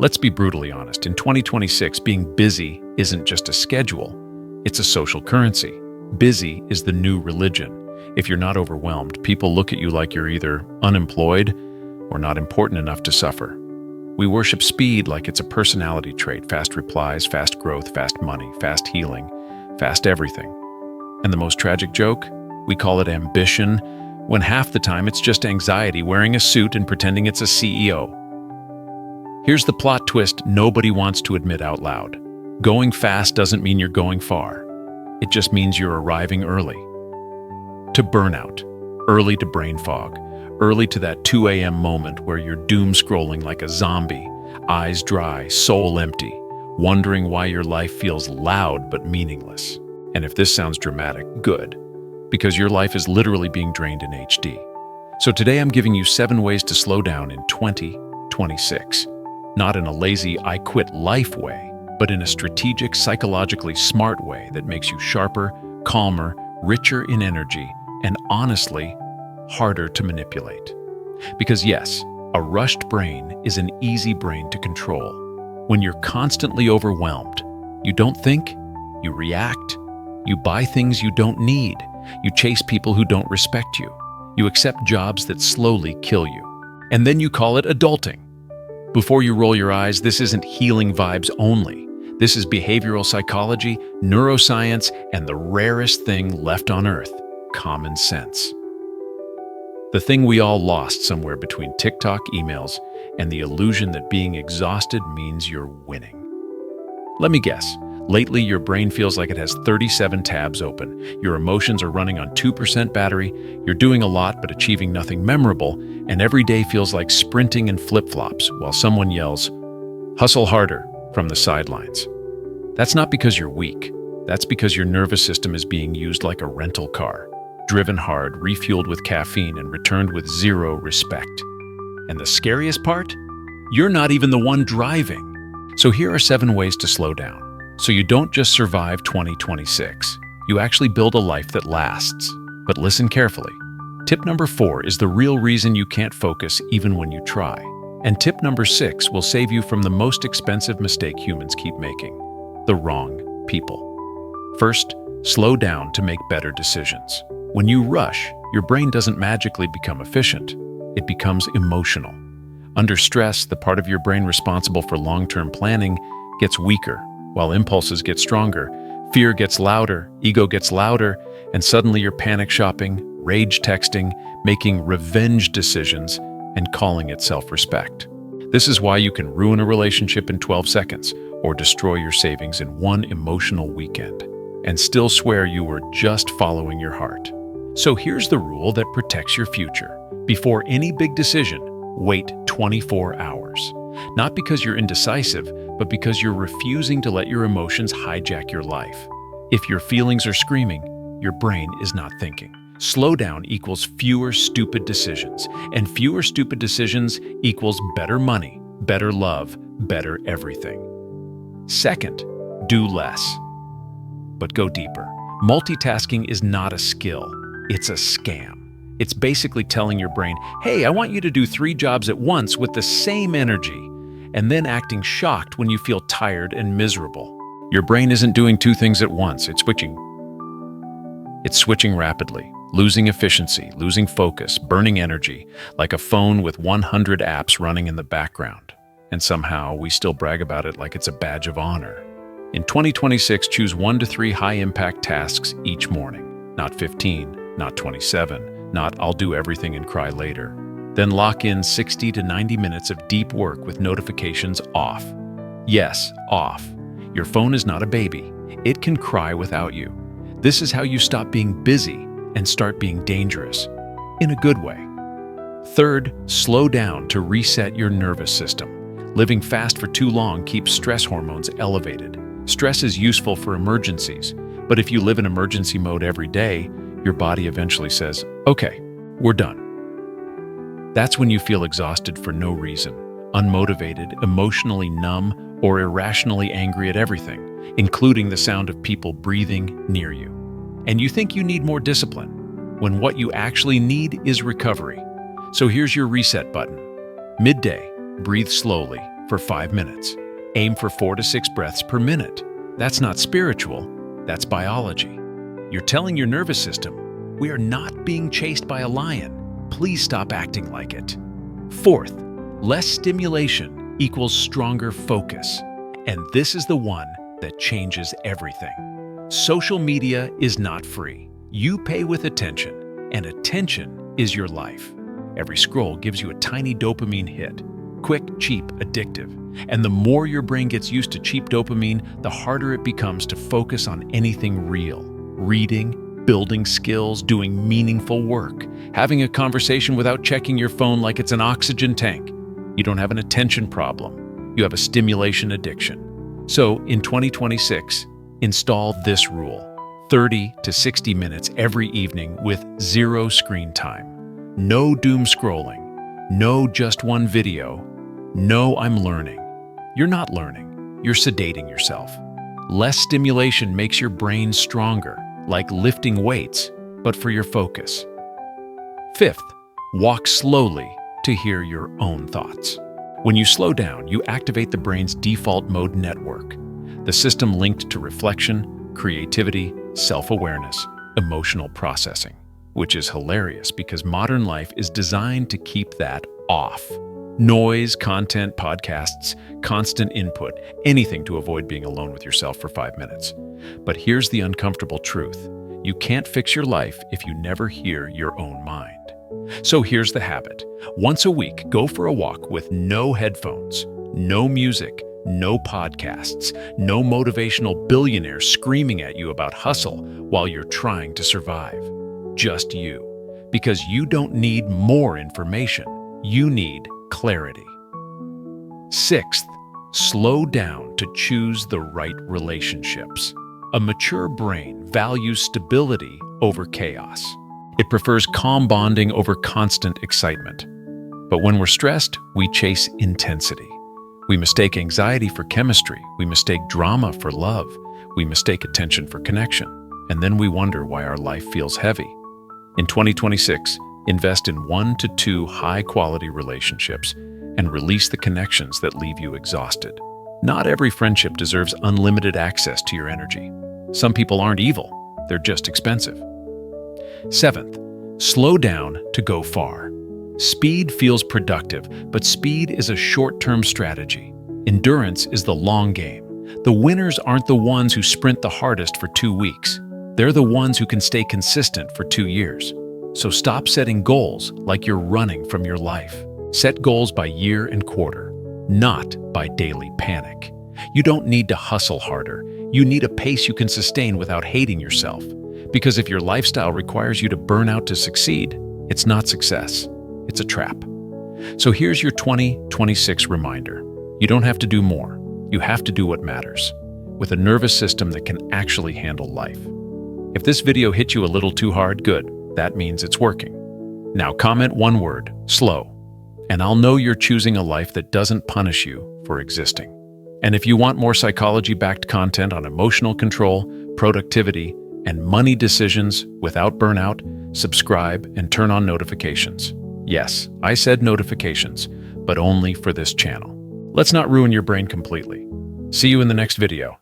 Let's be brutally honest. In 2026, being busy isn't just a schedule, it's a social currency. Busy is the new religion. If you're not overwhelmed, people look at you like you're either unemployed or not important enough to suffer. We worship speed like it's a personality trait: fast replies, fast growth, fast money, fast healing, fast everything. And the most tragic joke? We call it ambition, when half the time it's just anxiety wearing a suit and pretending it's a CEO. Here's the plot twist nobody wants to admit out loud. Going fast doesn't mean you're going far. It just means you're arriving early. To burnout, early to brain fog, early to that 2 a.m. moment where you're doom scrolling like a zombie, eyes dry, soul empty, wondering why your life feels loud but meaningless. And if this sounds dramatic, good, because your life is literally being drained in HD. So today I'm giving you 7 ways to slow down in 2026. Not in a lazy, I quit life way, but in a strategic, psychologically smart way that makes you sharper, calmer, richer in energy, and honestly, harder to manipulate. Because yes, a rushed brain is an easy brain to control. When you're constantly overwhelmed, you don't think, you react, you buy things you don't need, you chase people who don't respect you, you accept jobs that slowly kill you, and then you call it adulting. Before you roll your eyes, this isn't healing vibes only. This is behavioral psychology, neuroscience, and the rarest thing left on earth: common sense. The thing we all lost somewhere between TikTok emails and the illusion that being exhausted means you're winning. Let me guess. Lately, your brain feels like it has 37 tabs open. Your emotions are running on 2% battery. You're doing a lot but achieving nothing memorable, and every day feels like sprinting in flip-flops while someone yells, "Hustle harder," from the sidelines. That's not because you're weak. That's because your nervous system is being used like a rental car, driven hard, refueled with caffeine, and returned with zero respect. And the scariest part? You're not even the one driving. So here are 7 ways to slow down, so you don't just survive 2026. You actually build a life that lasts. But listen carefully. Tip number 4 is the real reason you can't focus even when you try. And tip number 6 will save you from the most expensive mistake humans keep making: the wrong people. First, slow down to make better decisions. When you rush, your brain doesn't magically become efficient. It becomes emotional. Under stress, the part of your brain responsible for long-term planning gets weaker, while impulses get stronger. Fear gets louder, ego gets louder, and suddenly you're panic shopping, rage texting, making revenge decisions, and calling it self-respect. This is why you can ruin a relationship in 12 seconds or destroy your savings in one emotional weekend and still swear you were just following your heart. So here's the rule that protects your future. Before any big decision, wait 24 hours. Not because you're indecisive, but because you're refusing to let your emotions hijack your life. If your feelings are screaming, your brain is not thinking. Slow down equals fewer stupid decisions, and fewer stupid decisions equals better money, better love, better everything. Second, do less, but go deeper. Multitasking is not a skill, it's a scam. It's basically telling your brain, hey, I want you to do 3 jobs at once with the same energy, and then acting shocked when you feel tired and miserable. Your brain isn't doing 2 things at once, it's switching. It's switching rapidly, losing efficiency, losing focus, burning energy, like a phone with 100 apps running in the background. And somehow we still brag about it like it's a badge of honor. In 2026, choose 1 to 3 high-impact tasks each morning. Not 15, not 27, not I'll do everything and cry later. Then lock in 60 to 90 minutes of deep work with notifications off. Yes, off. Your phone is not a baby. It can cry without you. This is how you stop being busy and start being dangerous, in a good way. Third, slow down to reset your nervous system. Living fast for too long keeps stress hormones elevated. Stress is useful for emergencies, but if you live in emergency mode every day, your body eventually says, okay, we're done. That's when you feel exhausted for no reason, unmotivated, emotionally numb, or irrationally angry at everything, including the sound of people breathing near you. And you think you need more discipline, when what you actually need is recovery. So here's your reset button. Midday, breathe slowly for 5 minutes. Aim for 4 to 6 breaths per minute. That's not spiritual, that's biology. You're telling your nervous system, we are not being chased by a lion. Please stop acting like it. Fourth, less stimulation equals stronger focus. And this is the one that changes everything. Social media is not free. You pay with attention, and attention is your life. Every scroll gives you a tiny dopamine hit. Quick, cheap, addictive. And the more your brain gets used to cheap dopamine, the harder it becomes to focus on anything real. Reading, building skills, doing meaningful work, having a conversation without checking your phone like it's an oxygen tank. You don't have an attention problem. You have a stimulation addiction. So, in 2026, install this rule: 30 to 60 minutes every evening with zero screen time. No doom scrolling. No just one video. No, I'm learning. You're not learning. You're sedating yourself. Less stimulation makes your brain stronger, like lifting weights, but for your focus. Fifth, walk slowly to hear your own thoughts. When you slow down, you activate the brain's default mode network, the system linked to reflection, creativity, self-awareness, emotional processing, which is hilarious because modern life is designed to keep that off. Noise, content, podcasts, constant input, anything to avoid being alone with yourself for 5 minutes. But here's the uncomfortable truth. You can't fix your life if you never hear your own mind. So here's the habit. Once a week, go for a walk with no headphones, no music, no podcasts, no motivational billionaire screaming at you about hustle while you're trying to survive. Just you. Because you don't need more information. You need clarity. Sixth, slow down to choose the right relationships. A mature brain values stability over chaos. It prefers calm bonding over constant excitement. But when we're stressed, we chase intensity. We mistake anxiety for chemistry. We mistake drama for love. We mistake attention for connection. And then we wonder why our life feels heavy. In 2026, invest in 1 to 2 high-quality relationships and release the connections that leave you exhausted. Not every friendship deserves unlimited access to your energy. Some people aren't evil, they're just expensive. Seventh, slow down to go far. Speed feels productive, but speed is a short-term strategy. Endurance is the long game. The winners aren't the ones who sprint the hardest for 2 weeks. They're the ones who can stay consistent for 2 years. So stop setting goals like you're running from your life. Set goals by year and quarter, not by daily panic. You don't need to hustle harder. You need a pace you can sustain without hating yourself. Because if your lifestyle requires you to burn out to succeed, it's not success. It's a trap. So here's your 2026 reminder. You don't have to do more. You have to do what matters, with a nervous system that can actually handle life. If this video hit you a little too hard, good. That means it's working. Now comment one word, slow, and I'll know you're choosing a life that doesn't punish you for existing. And if you want more psychology-backed content on emotional control, productivity, and money decisions without burnout, subscribe and turn on notifications. Yes, I said notifications, but only for this channel. Let's not ruin your brain completely. See you in the next video.